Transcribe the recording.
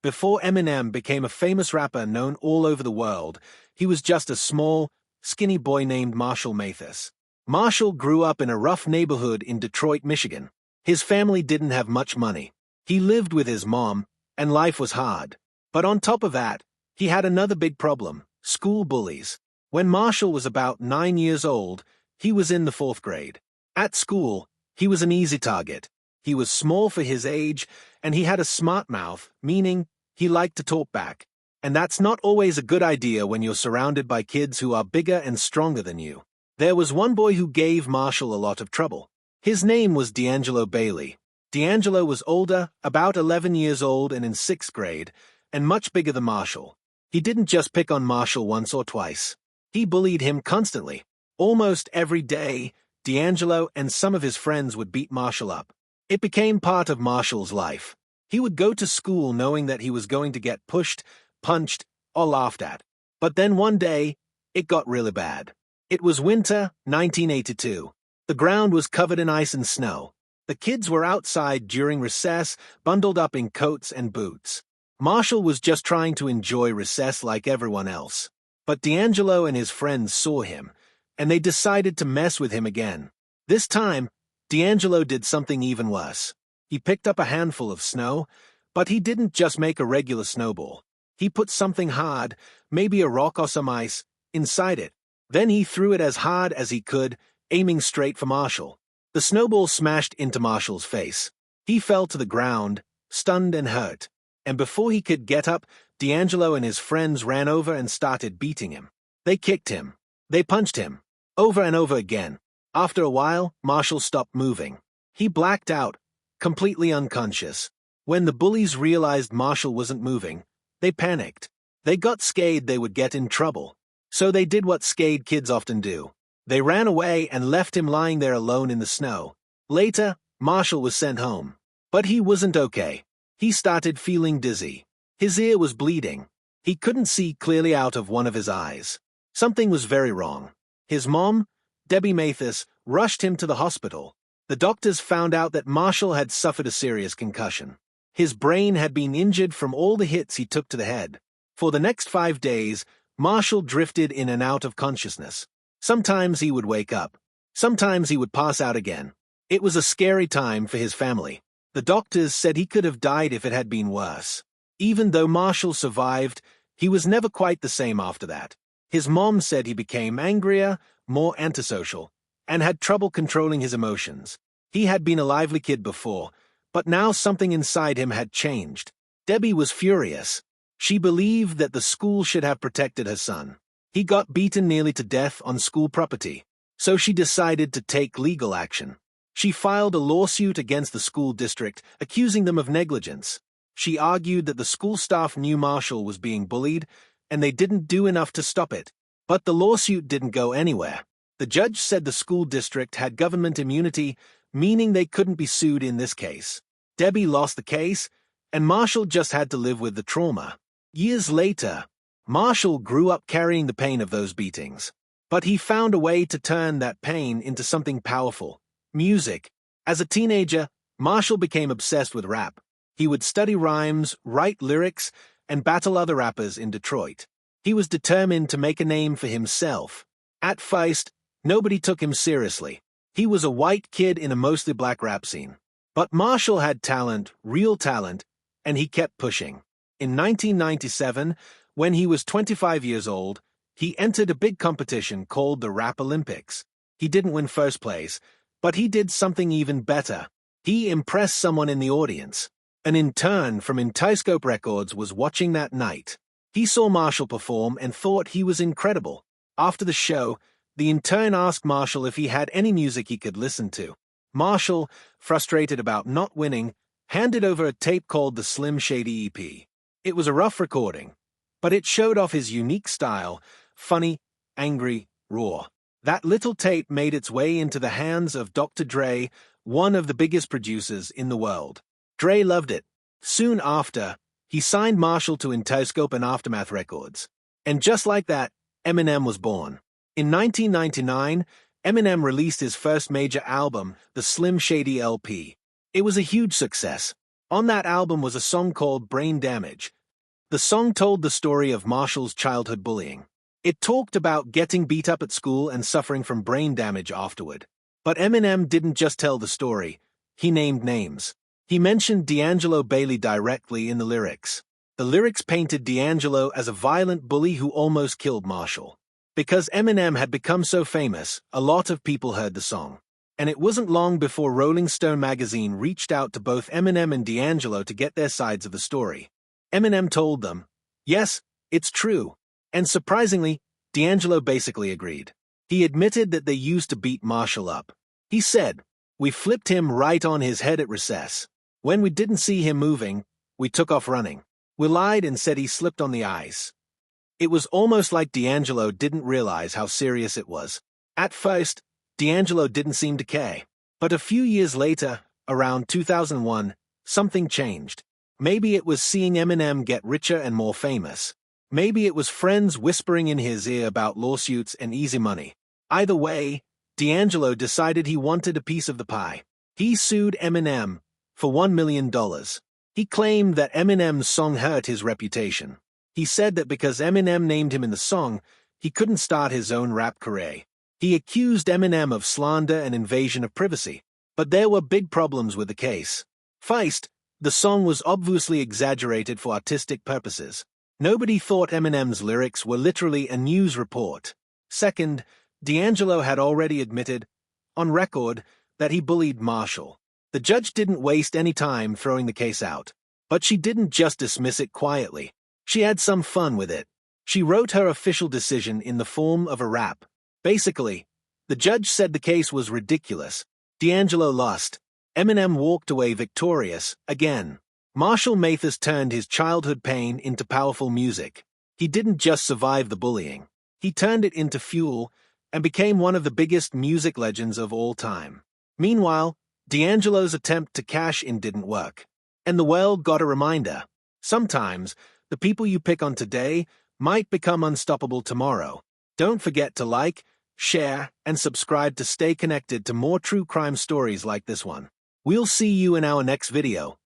Before Eminem became a famous rapper known all over the world, he was just a small, skinny boy named Marshall Mathis. Marshall grew up in a rough neighborhood in Detroit, Michigan. His family didn't have much money. He lived with his mom, and life was hard. But on top of that, he had another big problem: school bullies. When Marshall was about 9 years old, he was in the 4th grade. At school, he was an easy target. He was small for his age, and he had a smart mouth, meaning he liked to talk back. And that's not always a good idea when you're surrounded by kids who are bigger and stronger than you. There was one boy who gave Marshall a lot of trouble. His name was DeAngelo Bailey. DeAngelo was older, about 11 years old and in 6th grade, and much bigger than Marshall. He didn't just pick on Marshall once or twice. He bullied him constantly. Almost every day, DeAngelo and some of his friends would beat Marshall up. It became part of Marshall's life. He would go to school knowing that he was going to get pushed, punched, or laughed at. But then one day, it got really bad. It was winter, 1982. The ground was covered in ice and snow. The kids were outside during recess, bundled up in coats and boots. Marshall was just trying to enjoy recess like everyone else. But DeAngelo and his friends saw him, and they decided to mess with him again. This time, DeAngelo did something even worse. He picked up a handful of snow, but he didn't just make a regular snowball. He put something hard, maybe a rock or some ice, inside it. Then he threw it as hard as he could, aiming straight for Marshall. The snowball smashed into Marshall's face. He fell to the ground, stunned and hurt. And before he could get up, DeAngelo and his friends ran over and started beating him. They kicked him. They punched him. Over and over again. After a while, Marshall stopped moving. He blacked out, completely unconscious. When the bullies realized Marshall wasn't moving, they panicked. They got scared they would get in trouble. So they did what scared kids often do. They ran away and left him lying there alone in the snow. Later, Marshall was sent home. But he wasn't okay. He started feeling dizzy. His ear was bleeding. He couldn't see clearly out of one of his eyes. Something was very wrong. His mom, Debbie Mathis, rushed him to the hospital. The doctors found out that Marshall had suffered a serious concussion. His brain had been injured from all the hits he took to the head. For the next 5 days, Marshall drifted in and out of consciousness. Sometimes he would wake up. Sometimes he would pass out again. It was a scary time for his family. The doctors said he could have died if it had been worse. Even though Marshall survived, he was never quite the same after that. His mom said he became angrier, more antisocial, and had trouble controlling his emotions. He had been a lively kid before, but now something inside him had changed. Debbie was furious. She believed that the school should have protected her son. He got beaten nearly to death on school property, so she decided to take legal action. She filed a lawsuit against the school district, accusing them of negligence. She argued that the school staff knew Marshall was being bullied, and they didn't do enough to stop it. But the lawsuit didn't go anywhere. The judge said the school district had government immunity, meaning they couldn't be sued in this case. Debbie lost the case, and Marshall just had to live with the trauma. Years later, Marshall grew up carrying the pain of those beatings. But he found a way to turn that pain into something powerful: music. As a teenager, Marshall became obsessed with rap. He would study rhymes, write lyrics, and battle other rappers in Detroit. He was determined to make a name for himself. At first, nobody took him seriously. He was a white kid in a mostly black rap scene. But Marshall had talent, real talent, and he kept pushing. In 1997, when he was 25 years old, he entered a big competition called the Rap Olympics. He didn't win first place, but he did something even better. He impressed someone in the audience. An intern from Interscope Records was watching that night. He saw Marshall perform and thought he was incredible. After the show, the intern asked Marshall if he had any music he could listen to. Marshall, frustrated about not winning, handed over a tape called the Slim Shady EP. It was a rough recording, but it showed off his unique style: funny, angry, raw. That little tape made its way into the hands of Dr. Dre, one of the biggest producers in the world. Dre loved it. Soon after, he signed Marshall to Interscope and Aftermath Records. And just like that, Eminem was born. In 1999, Eminem released his first major album, the Slim Shady LP. It was a huge success. On that album was a song called Brain Damage. The song told the story of Marshall's childhood bullying. It talked about getting beat up at school and suffering from brain damage afterward. But Eminem didn't just tell the story, he named names. He mentioned DeAngelo Bailey directly in the lyrics. The lyrics painted DeAngelo as a violent bully who almost killed Marshall. Because Eminem had become so famous, a lot of people heard the song. And it wasn't long before Rolling Stone magazine reached out to both Eminem and DeAngelo to get their sides of the story. Eminem told them, "Yes, it's true." And surprisingly, DeAngelo basically agreed. He admitted that they used to beat Marshall up. He said, "We flipped him right on his head at recess. When we didn't see him moving, we took off running. We lied and said he slipped on the ice." It was almost like DeAngelo didn't realize how serious it was. At first, DeAngelo didn't seem to care. But a few years later, around 2001, something changed. Maybe it was seeing Eminem get richer and more famous. Maybe it was friends whispering in his ear about lawsuits and easy money. Either way, DeAngelo decided he wanted a piece of the pie. He sued Eminem for $1 million. He claimed that Eminem's song hurt his reputation. He said that because Eminem named him in the song, he couldn't start his own rap career. He accused Eminem of slander and invasion of privacy. But there were big problems with the case. First, the song was obviously exaggerated for artistic purposes. Nobody thought Eminem's lyrics were literally a news report. Second, DeAngelo had already admitted, on record, that he bullied Marshall. The judge didn't waste any time throwing the case out. But she didn't just dismiss it quietly. She had some fun with it. She wrote her official decision in the form of a rap. Basically, the judge said the case was ridiculous. DeAngelo lost. Eminem walked away victorious, again. Marshall Mathers turned his childhood pain into powerful music. He didn't just survive the bullying. He turned it into fuel and became one of the biggest music legends of all time. Meanwhile, DeAngelo's attempt to cash in didn't work. And the world got a reminder. Sometimes, the people you pick on today might become unstoppable tomorrow. Don't forget to like, share, and subscribe to stay connected to more true crime stories like this one. We'll see you in our next video.